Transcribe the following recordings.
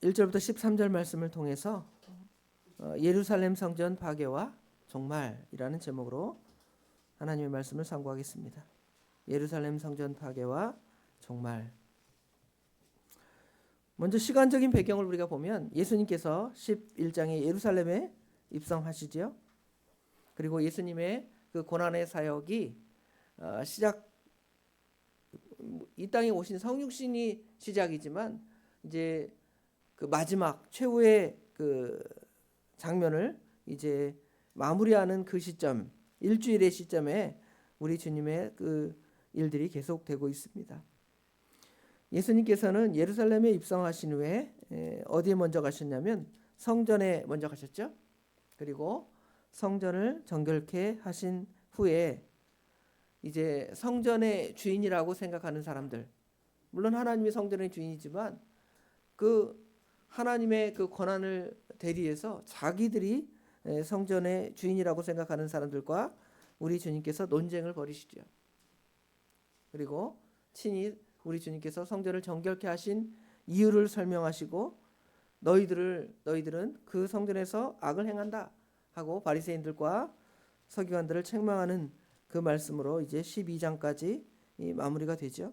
1절부터 13절 말씀을 통해서 예루살렘 성전 파괴와 종말이라는 제목으로 하나님의 말씀을 상고하겠습니다. 예루살렘 성전 파괴와 종말. 먼저 시간적인 배경을 우리가 보면 예수님께서 11장에 예루살렘에 입성하시지요. 그리고 예수님의 그 고난의 사역이 이 땅에 오신 성육신이 시작이지만 이제 그 마지막 최후의 그 장면을 이제 마무리하는 그 시점, 일주일의 시점에 우리 주님의 그 일들이 계속되고 있습니다. 예수님께서는 예루살렘에 입성하신 후에 어디에 먼저 가셨냐면 성전에 먼저 가셨죠. 그리고 성전을 정결케 하신 후에 이제 성전의 주인이라고 생각하는 사람들, 물론 하나님이 성전의 주인이지만 그 하나님의 그 권한을 대리해서 자기들이 성전의 주인이라고 생각하는 사람들과 우리 주님께서 논쟁을 벌이시죠. 그리고 친히 우리 주님께서 성전을 정결케 하신 이유를 설명하시고 너희들은 그 성전에서 악을 행한다 하고 바리새인들과 서기관들을 책망하는 그 말씀으로 이제 12장까지 마무리가 되죠.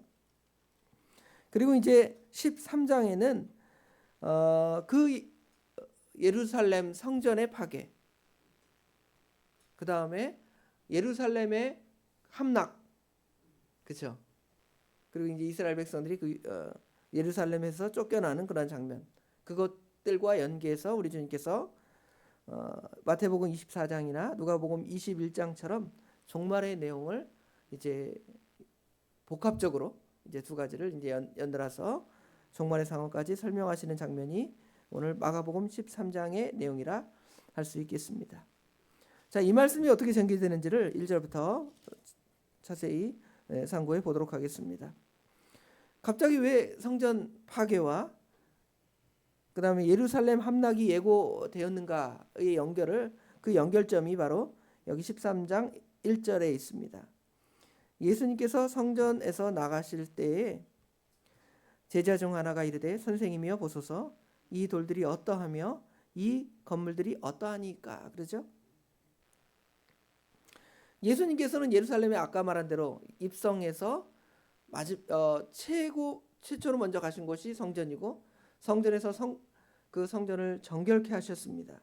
그리고 이제 13장에는 그 예루살렘 성전의 파괴, 그 다음에 예루살렘의 함락, 그렇죠? 그리고 이제 이스라엘 백성들이 그 예루살렘에서 쫓겨나는 그런 장면, 그것들과 연계해서 우리 주님께서 마태복음 24장이나 누가복음 21장처럼 종말의 내용을 이제 복합적으로 이제 두 가지를 이제 연달아서 종말의 상황까지 설명하시는 장면이 오늘 마가복음 13장의 내용이라 할 수 있겠습니다. 자, 이 말씀이 어떻게 전개되는지를 1절부터 자세히 상고해 보도록 하겠습니다. 갑자기 왜 성전 파괴와 그 다음에 예루살렘 함락이 예고되었는가의 그 연결점이 바로 여기 13장 1절에 있습니다. 예수님께서 성전에서 나가실 때에 제자 중 하나가 이르되 선생님이여 보소서 이 돌들이 어떠하며 이 건물들이 어떠하니까, 그러죠? 예수님께서는 예루살렘에 아까 말한 대로 입성해서 최초로 먼저 가신 곳이 성전이고 성전에서 그 성전을 정결케 하셨습니다.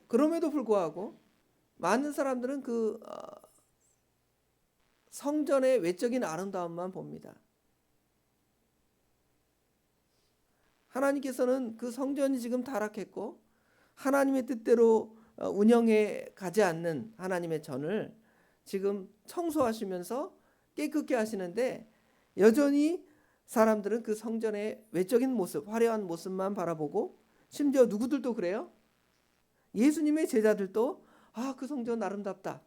그럼에도 불구하고 많은 사람들은 그 성전의 외적인 아름다움만 봅니다. 하나님께서는 그 성전이 지금 타락했고 하나님의 뜻대로 운영해 가지 않는 하나님의 전을 지금 청소하시면서 깨끗게 하시는데 여전히 사람들은 그 성전의 외적인 모습, 화려한 모습만 바라보고 심지어 누구들도 그래요. 예수님의 제자들도 그 성전 아름답다.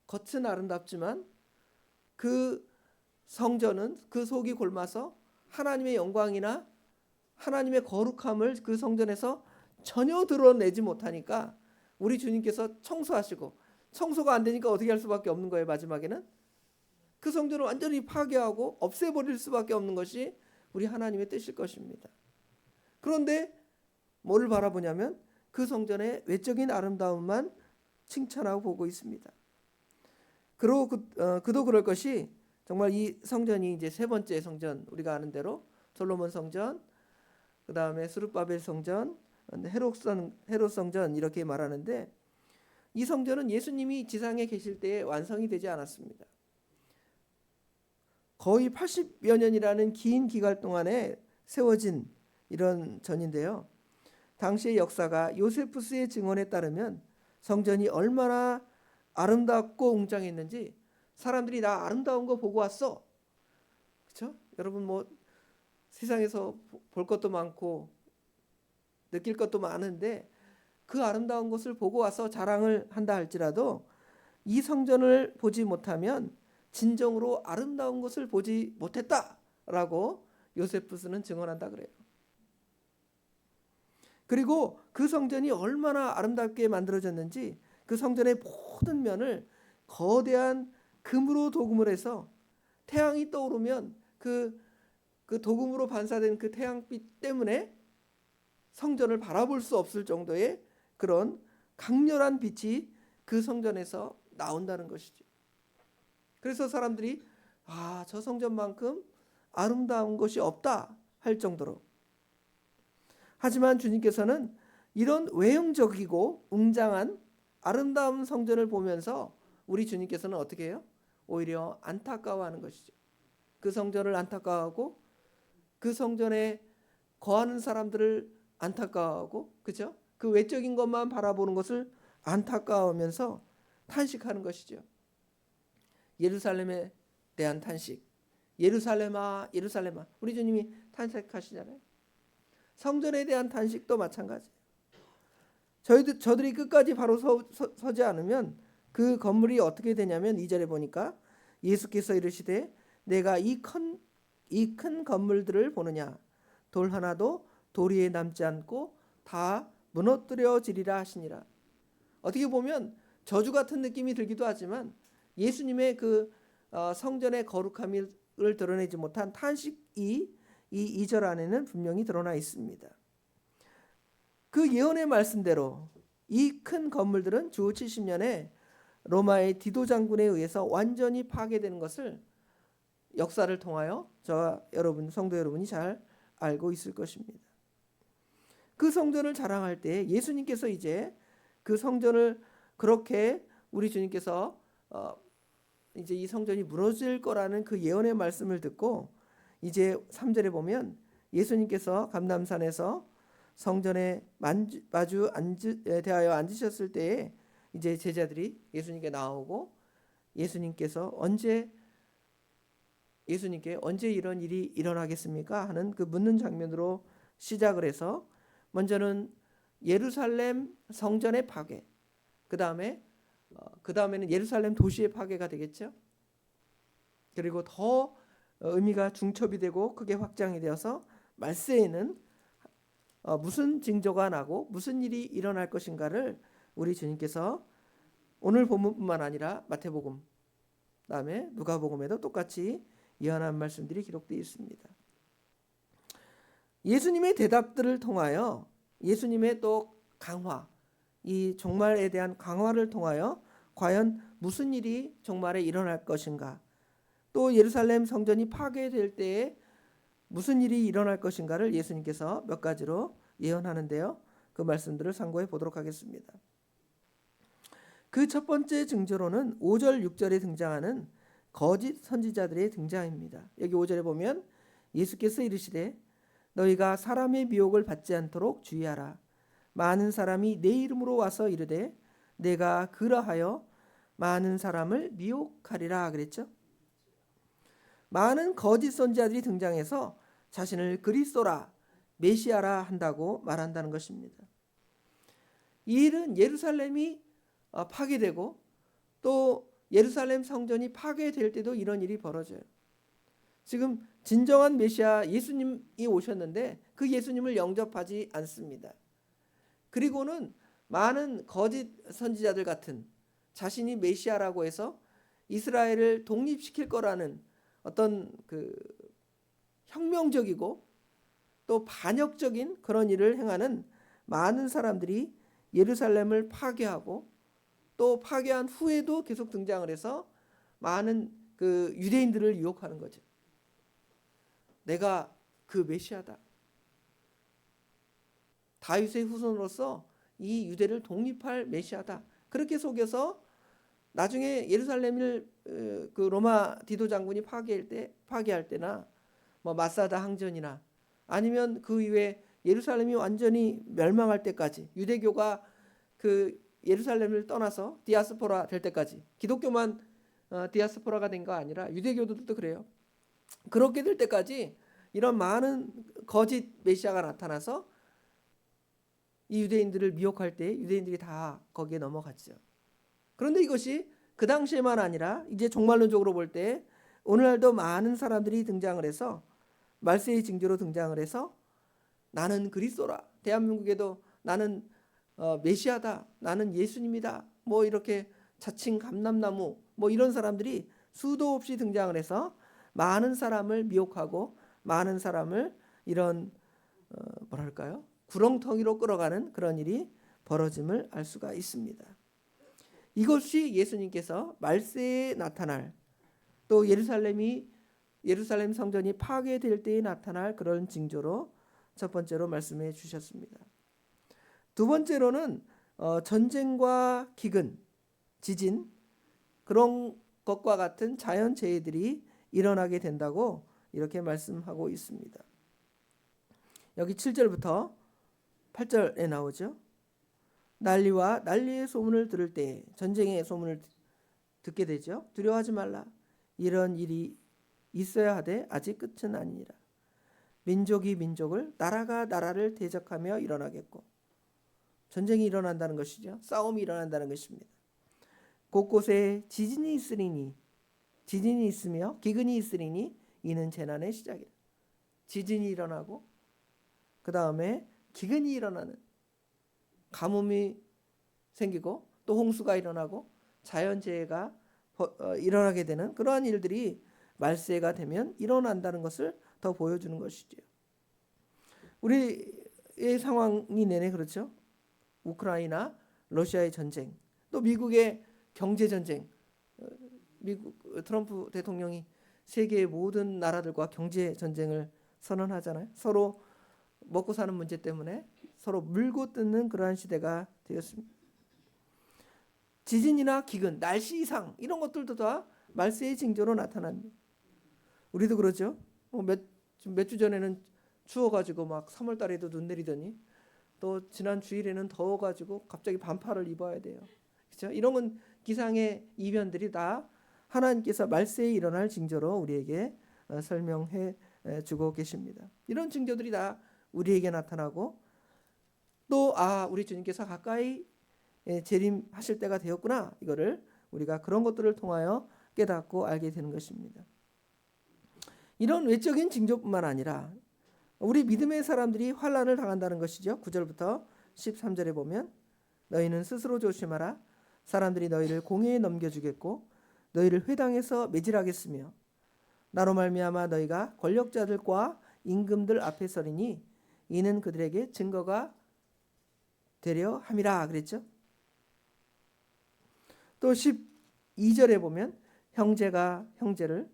겉은 아름답지만 그 성전은 그 속이 골마서 하나님의 영광이나 하나님의 거룩함을 그 성전에서 전혀 드러내지 못하니까 우리 주님께서 청소하시고 청소가 안 되니까 어떻게 할 수밖에 없는 거예요. 마지막에는 그 성전을 완전히 파괴하고 없애버릴 수밖에 없는 것이 우리 하나님의 뜻일 것입니다. 그런데 뭐를 바라보냐면 그 성전의 외적인 아름다움만 칭찬하고 보고 있습니다. 그도 그럴 것이 정말 이 성전이 이제 세 번째 성전, 우리가 아는 대로 솔로몬 성전, 그 다음에 스룹바벨 성전, 헤롯 성전 이렇게 말하는데 이 성전은 예수님이 지상에 계실 때에 완성이 되지 않았습니다. 거의 80여 년이라는 긴 기간 동안에 세워진 이런 전인데요. 당시의 역사가 요세푸스의 증언에 따르면 성전이 얼마나 아름답고 웅장했는지 사람들이 나 아름다운 거 보고 왔어. 그렇죠? 여러분 뭐 세상에서 볼 것도 많고 느낄 것도 많은데 그 아름다운 것을 보고 와서 자랑을 한다 할지라도 이 성전을 보지 못하면 진정으로 아름다운 것을 보지 못했다라고 요세푸스는 증언한다 그래요. 그리고 그 성전이 얼마나 아름답게 만들어졌는지 그 성전의 모든 면을 거대한 금으로 도금을 해서 태양이 떠오르면 그 그 도금으로 반사된 그 태양빛 때문에 성전을 바라볼 수 없을 정도의 그런 강렬한 빛이 그 성전에서 나온다는 것이죠. 그래서 사람들이 저 성전만큼 아름다운 것이 없다 할 정도로. 하지만 주님께서는 이런 외형적이고 웅장한 아름다운 성전을 보면서 우리 주님께서는 어떻게 해요? 오히려 안타까워하는 것이죠. 그 성전을 안타까워하고 그 성전에 거하는 사람들을 안타까워하고, 그죠? 그 외적인 것만 바라보는 것을 안타까워하면서 탄식하는 것이죠. 예루살렘에 대한 탄식. 예루살렘아, 예루살렘아. 우리 주님이 탄식하시잖아요. 성전에 대한 탄식도 마찬가지예요. 저들이 끝까지 바로 서지 않으면 그 건물이 어떻게 되냐면 2절에 보니까 예수께서 이르시되 내가 이 큰 건물들을 보느냐 돌 하나도 도리에 남지 않고 다 무너뜨려지리라 하시니라. 어떻게 보면 저주 같은 느낌이 들기도 하지만 예수님의 그 성전의 거룩함을 드러내지 못한 탄식이 이 2절 안에는 분명히 드러나 있습니다. 그 예언의 말씀대로 이 큰 건물들은 주 70년에 로마의 디도 장군에 의해서 완전히 파괴되는 것을 역사를 통하여 저와 여러분, 성도 여러분이 잘 알고 있을 것입니다. 그 성전을 자랑할 때 예수님께서 이제 그 성전을 그렇게 우리 주님께서 이제 이 성전이 무너질 거라는 그 예언의 말씀을 듣고 이제 3절에 보면 예수님께서 감람산에서 성전에 마주 대하여 앉으셨을 때에 이제 제자들이 예수님께 나오고 예수님께 언제 이런 일이 일어나겠습니까? 하는 그 묻는 장면으로 시작을 해서 먼저는 예루살렘 성전의 파괴, 그 다음에는 예루살렘 도시의 파괴가 되겠죠. 그리고 더 의미가 중첩이 되고 크게 확장이 되어서 말세에는 무슨 징조가 나고 무슨 일이 일어날 것인가를 우리 주님께서 오늘 본문뿐만 아니라 마태복음, 그다음에 누가복음에도 똑같이 예언한 말씀들이 기록되어 있습니다. 예수님의 대답들을 통하여 예수님의 또 강화, 이 종말에 대한 강화를 통하여 과연 무슨 일이 종말에 일어날 것인가, 또 예루살렘 성전이 파괴될 때에 무슨 일이 일어날 것인가를 예수님께서 몇 가지로 예언하는데요. 그 말씀들을 참고해 보도록 하겠습니다. 그 첫 번째 징조로는 5절 6절에 등장하는 거짓 선지자들의 등장입니다. 여기 5절에 보면 예수께서 이르시되 너희가 사람의 미혹을 받지 않도록 주의하라. 많은 사람이 내 이름으로 와서 이르되 내가 그러하여 많은 사람을 미혹하리라 그랬죠. 많은 거짓 선지자들이 등장해서 자신을 그리스도라, 메시아라 한다고 말한다는 것입니다. 이 일은 예루살렘이 파괴되고 또 예루살렘 성전이 파괴될 때도 이런 일이 벌어져요. 지금 진정한 메시아 예수님이 오셨는데 그 예수님을 영접하지 않습니다. 그리고는 많은 거짓 선지자들 같은 자신이 메시아라고 해서 이스라엘을 독립시킬 거라는 어떤 그 혁명적이고 또 반역적인 그런 일을 행하는 많은 사람들이 예루살렘을 파괴하고 또 파괴한 후에도 계속 등장을 해서 많은 그 유대인들을 유혹하는 거죠. 내가 그 메시아다. 다윗의 후손으로서 이 유대를 독립할 메시아다. 그렇게 속여서 나중에 예루살렘을 그 로마 디도 장군이 파괴할 때나 뭐 마사다 항전이나 아니면 그 이후에 예루살렘이 완전히 멸망할 때까지 유대교가 그 예루살렘을 떠나서 디아스포라 될 때까지, 기독교만 디아스포라가 된 거 아니라 유대교들도 그래요. 그렇게 될 때까지 이런 많은 거짓 메시아가 나타나서 이 유대인들을 미혹할 때 유대인들이 다 거기에 넘어갔죠. 그런데 이것이 그 당시에만 아니라 이제 종말론적으로 볼 때 오늘날도 많은 사람들이 등장을 해서 말세의 징조로 등장을 해서 나는 그리스도라, 대한민국에도 나는 메시아다, 나는 예수님이다, 뭐 이렇게 자칭 감람나무 뭐 이런 사람들이 수도 없이 등장을 해서 많은 사람을 미혹하고 많은 사람을 이런 뭐랄까요? 구렁텅이로 끌어가는 그런 일이 벌어짐을 알 수가 있습니다. 이것이 예수님께서 말세에 나타날, 또 예루살렘 성전이 파괴될 때에 나타날 그런 징조로 첫 번째로 말씀해 주셨습니다. 두 번째로는 전쟁과 기근, 지진, 그런 것과 같은 자연재해들이 일어나게 된다고 이렇게 말씀하고 있습니다. 여기 7절부터 8절에 나오죠. 난리와 난리의 소문을 들을 때, 전쟁의 소문을 듣게 되죠. 두려워하지 말라. 이런 일이 있어야 하되 아직 끝은 아니니라. 민족이 민족을, 나라가 나라를 대적하며 일어나겠고, 전쟁이 일어난다는 것이죠. 싸움이 일어난다는 것입니다. 곳곳에 지진이 있으며 기근이 있으리니 이는 재난의 시작이라. 지진이 일어나고 그 다음에 기근이 일어나는, 가뭄이 생기고 또 홍수가 일어나고 자연재해가 일어나게 되는 그러한 일들이 말세가 되면 일어난다는 것을 더 보여주는 것이죠. 우리의 상황이 내내 그렇죠. 우크라이나, 러시아의 전쟁, 또 미국의 경제 전쟁. 미국 트럼프 대통령이 세계의 모든 나라들과 경제 전쟁을 선언하잖아요. 서로 먹고 사는 문제 때문에 서로 물고 뜯는 그러한 시대가 되었습니다. 지진이나 기근, 날씨 이상 이런 것들도 다 말세의 징조로 나타납니다. 우리도 그러죠. 몇 주 전에는 추워가지고 막 3월 달에도 눈 내리더니 또 지난 주일에는 더워가지고 갑자기 반팔을 입어야 돼요. 그렇죠? 이런 건 기상의 이변들이 다 하나님께서 말세에 일어날 징조로 우리에게 설명해 주고 계십니다. 이런 징조들이 다 우리에게 나타나고 또 우리 주님께서 가까이 재림하실 때가 되었구나. 이거를 우리가 그런 것들을 통하여 깨닫고 알게 되는 것입니다. 이런 외적인 징조뿐만 아니라 우리 믿음의 사람들이 환난을 당한다는 것이죠. 9절부터 13절에 보면 너희는 스스로 조심하라. 사람들이 너희를 공회에 넘겨주겠고 너희를 회당에서 매질하겠으며 나로 말미암아 너희가 권력자들과 임금들 앞에 서리니 이는 그들에게 증거가 되려 함이라 그랬죠. 또 12절에 보면 형제가 형제를,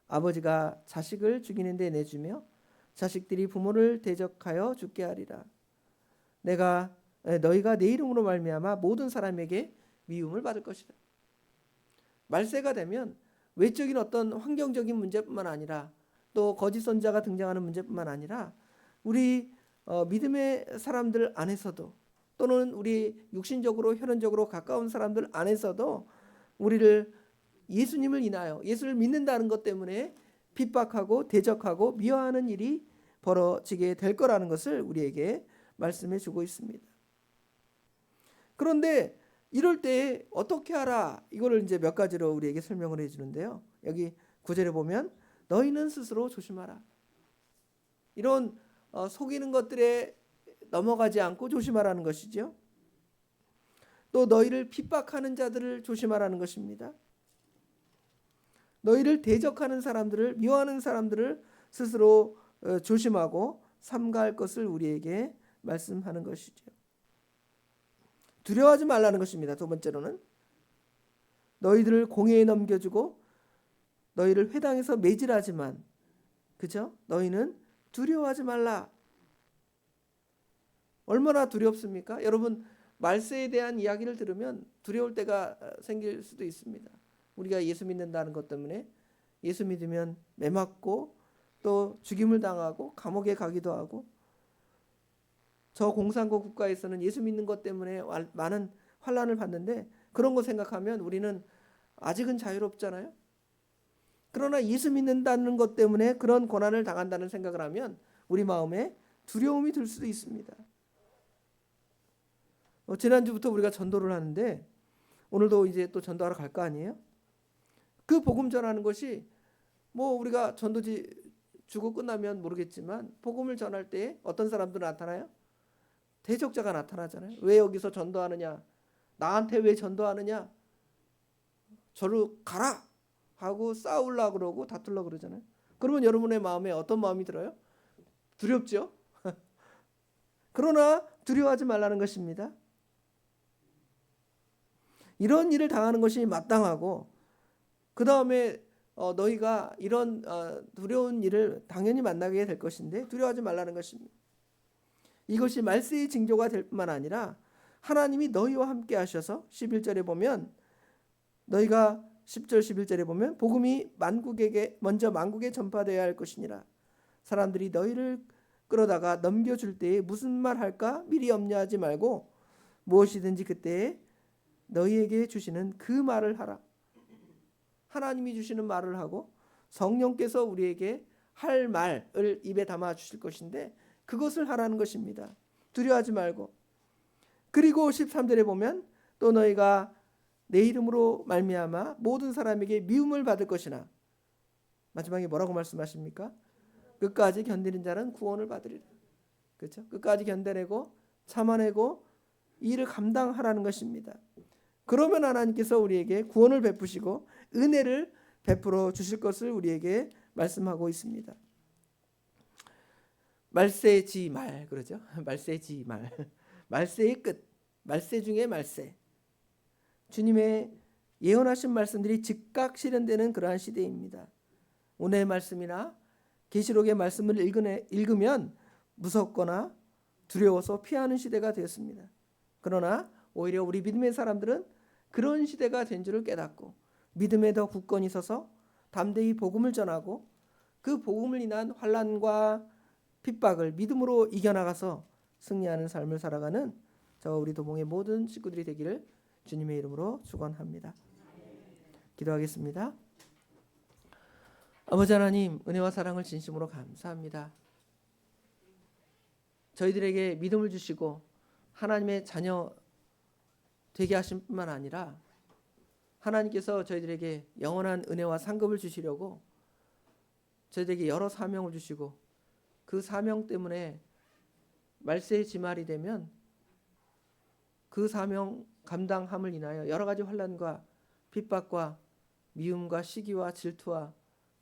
아버지가 자식을 죽이는 데 내주며 자식들이 부모를 대적하여 죽게 하리라. 너희가 내 이름으로 말미암아 모든 사람에게 미움을 받을 것이다. 말세가 되면 외적인 어떤 환경적인 문제뿐만 아니라 또 거짓 선지자가 등장하는 문제뿐만 아니라 우리 믿음의 사람들 안에서도 또는 우리 육신적으로 혈연적으로 가까운 사람들 안에서도 우리를 예수님을 인하여 예수를 믿는다는 것 때문에 핍박하고 대적하고 미워하는 일이 벌어지게 될 거라는 것을 우리에게 말씀해 주고 있습니다. 그런데 이럴 때 어떻게 하라? 이거를 이제 몇 가지로 우리에게 설명을 해 주는데요. 여기 9절에 보면 너희는 스스로 조심하라. 이런 속이는 것들에 넘어가지 않고 조심하라는 것이죠. 또 너희를 핍박하는 자들을 조심하라는 것입니다. 너희를 대적하는 사람들을, 미워하는 사람들을 스스로 조심하고 삼가할 것을 우리에게 말씀하는 것이죠. 두려워하지 말라는 것입니다. 두 번째로는 너희들을 공회에 넘겨주고 너희를 회당에서 매질하지만, 그죠? 너희는 두려워하지 말라. 얼마나 두렵습니까? 여러분, 말세에 대한 이야기를 들으면 두려울 때가 생길 수도 있습니다. 우리가 예수 믿는다는 것 때문에 예수 믿으면 매맞고 또 죽임을 당하고 감옥에 가기도 하고, 저 공산국 국가에서는 예수 믿는 것 때문에 많은 환난을 받는데 그런 거 생각하면 우리는 아직은 자유롭잖아요. 그러나 예수 믿는다는 것 때문에 그런 고난을 당한다는 생각을 하면 우리 마음에 두려움이 들 수도 있습니다. 지난주부터 우리가 전도를 하는데 오늘도 이제 또 전도하러 갈 거 아니에요? 그 복음 전하는 것이 뭐 우리가 전도지 주고 끝나면 모르겠지만 복음을 전할 때 어떤 사람들 나타나요? 대적자가 나타나잖아요. 왜 여기서 전도하느냐? 나한테 왜 전도하느냐? 저로 가라 하고 싸우려고 그러고 다투려고 그러잖아요. 그러면 여러분의 마음에 어떤 마음이 들어요? 두렵죠? 그러나 두려워하지 말라는 것입니다. 이런 일을 당하는 것이 마땅하고 그 다음에 너희가 이런 두려운 일을 당연히 만나게 될 것인데 두려워하지 말라는 것입니다. 이것이 말세의 징조가 될 뿐만 아니라 하나님이 너희와 함께 하셔서 11절에 보면 너희가 10절 11절에 보면 복음이 먼저 만국에 전파되어야 할 것이니라. 사람들이 너희를 끌어다가 넘겨줄 때에 무슨 말 할까 미리 염려하지 말고 무엇이든지 그때에 너희에게 주시는 그 말을 하라. 하나님이 주시는 말을 하고 성령께서 우리에게 할 말을 입에 담아 주실 것인데 그것을 하라는 것입니다. 두려워하지 말고. 그리고 13절에 보면 또 너희가 내 이름으로 말미암아 모든 사람에게 미움을 받을 것이나 마지막에 뭐라고 말씀하십니까? 끝까지 견디는 자는 구원을 받으리라. 그렇죠? 끝까지 견뎌내고 참아내고 이 일을 감당하라는 것입니다. 그러면 하나님께서 우리에게 구원을 베푸시고 은혜를 베풀어 주실 것을 우리에게 말씀하고 있습니다. 말세지말 그러죠? 말세지말. 말세의 끝. 말세 중에 말세. 주님의 예언하신 말씀들이 즉각 실현되는 그러한 시대입니다. 오늘의 말씀이나 계시록의 말씀을 읽으면 무섭거나 두려워서 피하는 시대가 되었습니다. 그러나 오히려 우리 믿음의 사람들은 그런 시대가 된 줄을 깨닫고 믿음에 더 굳건히 서서 담대히 복음을 전하고 그 복음을 인한 환난과 핍박을 믿음으로 이겨나가서 승리하는 삶을 살아가는 저와 우리 도봉의 모든 식구들이 되기를 주님의 이름으로 축원합니다. 기도하겠습니다. 아버지 하나님, 은혜와 사랑을 진심으로 감사합니다. 저희들에게 믿음을 주시고 하나님의 자녀 되게 하신 뿐만 아니라 하나님께서 저희들에게 영원한 은혜와 상급을 주시려고 저희들에게 여러 사명을 주시고 그 사명 때문에 말세의 지말이 되면 그 사명 감당함을 인하여 여러 가지 환난과 핍박과 미움과 시기와 질투와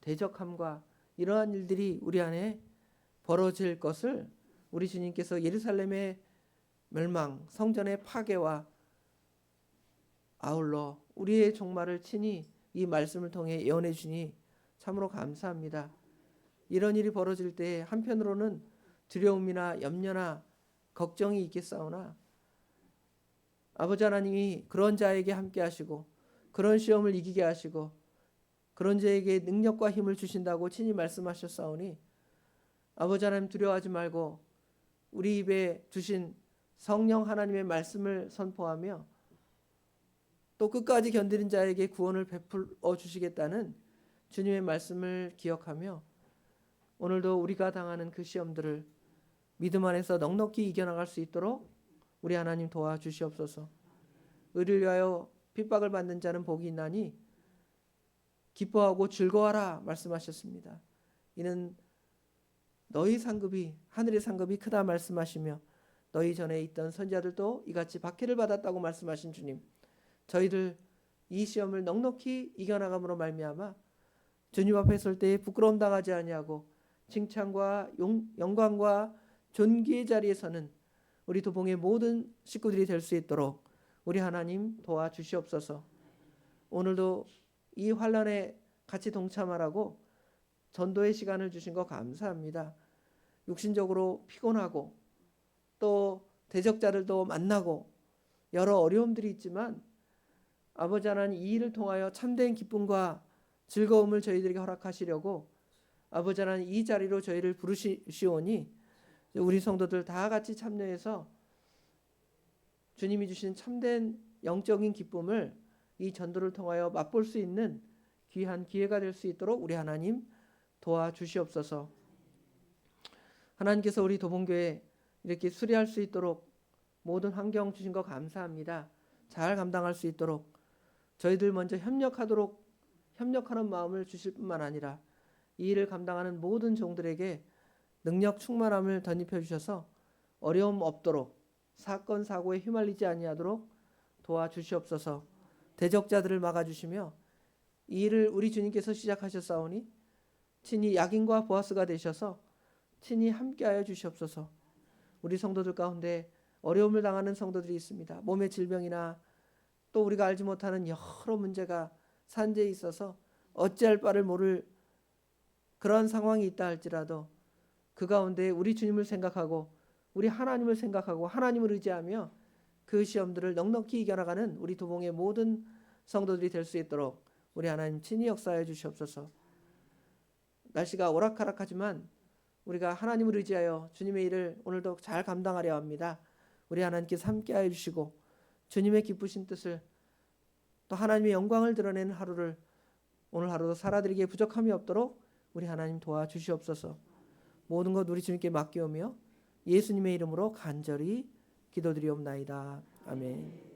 대적함과 이러한 일들이 우리 안에 벌어질 것을 우리 주님께서 예루살렘의 멸망, 성전의 파괴와 아울러 우리의 종말을 친히 이 말씀을 통해 예언해 주니 참으로 감사합니다. 이런 일이 벌어질 때 한편으로는 두려움이나 염려나 걱정이 있겠사오나 아버지 하나님이 그런 자에게 함께 하시고 그런 시험을 이기게 하시고 그런 자에게 능력과 힘을 주신다고 친히 말씀하셨사오니 아버지 하나님 두려워하지 말고 우리 입에 주신 성령 하나님의 말씀을 선포하며 또 끝까지 견디는 자에게 구원을 베풀어 주시겠다는 주님의 말씀을 기억하며 오늘도 우리가 당하는 그 시험들을 믿음 안에서 넉넉히 이겨나갈 수 있도록 우리 하나님 도와주시옵소서. 의를 위하여 핍박을 받는 자는 복이 있나니 기뻐하고 즐거워하라 말씀하셨습니다. 이는 너희 상급이 하늘의 상급이 크다 말씀하시며 너희 전에 있던 선지자들도 이같이 박해를 받았다고 말씀하신 주님, 저희들 이 시험을 넉넉히 이겨나감으로 말미암아 주님 앞에 설 때에 부끄러움 당하지 아니하고 칭찬과 영광과 존귀의 자리에 서는 우리 도봉의 모든 식구들이 될 수 있도록 우리 하나님 도와주시옵소서. 오늘도 이 환난에 같이 동참하라고 전도의 시간을 주신 거 감사합니다. 육신적으로 피곤하고 또 대적자들도 만나고 여러 어려움들이 있지만 아버지 하나님 이 일을 통하여 참된 기쁨과 즐거움을 저희들에게 허락하시려고 아버지 하나님 이 자리로 저희를 부르시오니 우리 성도들 다 같이 참여해서 주님이 주신 참된 영적인 기쁨을 이 전도를 통하여 맛볼 수 있는 귀한 기회가 될 수 있도록 우리 하나님 도와주시옵소서. 하나님께서 우리 도봉교회 이렇게 수리할 수 있도록 모든 환경 주신 거 감사합니다. 잘 감당할 수 있도록 저희들 먼저 협력하는 마음을 주실 뿐만 아니라 이 일을 감당하는 모든 종들에게 능력 충만함을 덧입혀 주셔서 어려움 없도록 사건 사고에 휘말리지 아니하도록 도와주시옵소서. 대적자들을 막아주시며 이 일을 우리 주님께서 시작하셨사오니 친히 야긴과 보아스가 되셔서 친히 함께하여 주시옵소서. 우리 성도들 가운데 어려움을 당하는 성도들이 있습니다. 몸의 질병이나 또 우리가 알지 못하는 여러 문제가 산재에 있어서 어찌할 바를 모를 그런 상황이 있다 할지라도 그 가운데 우리 주님을 생각하고 우리 하나님을 생각하고 하나님을 의지하며 그 시험들을 넉넉히 이겨나가는 우리 도봉의 모든 성도들이 될 수 있도록 우리 하나님 친히 역사해 주시옵소서. 날씨가 오락가락하지만 우리가 하나님을 의지하여 주님의 일을 오늘도 잘 감당하려 합니다. 우리 하나님께서 함께하여 주시고 주님의 기쁘신 뜻을 또 하나님의 영광을 드러내는 하루를 오늘 하루도 살아드리기에 부족함이 없도록 우리 하나님 도와주시옵소서. 모든 것 우리 주님께 맡기오며 예수님의 이름으로 간절히 기도드리옵나이다. 아멘.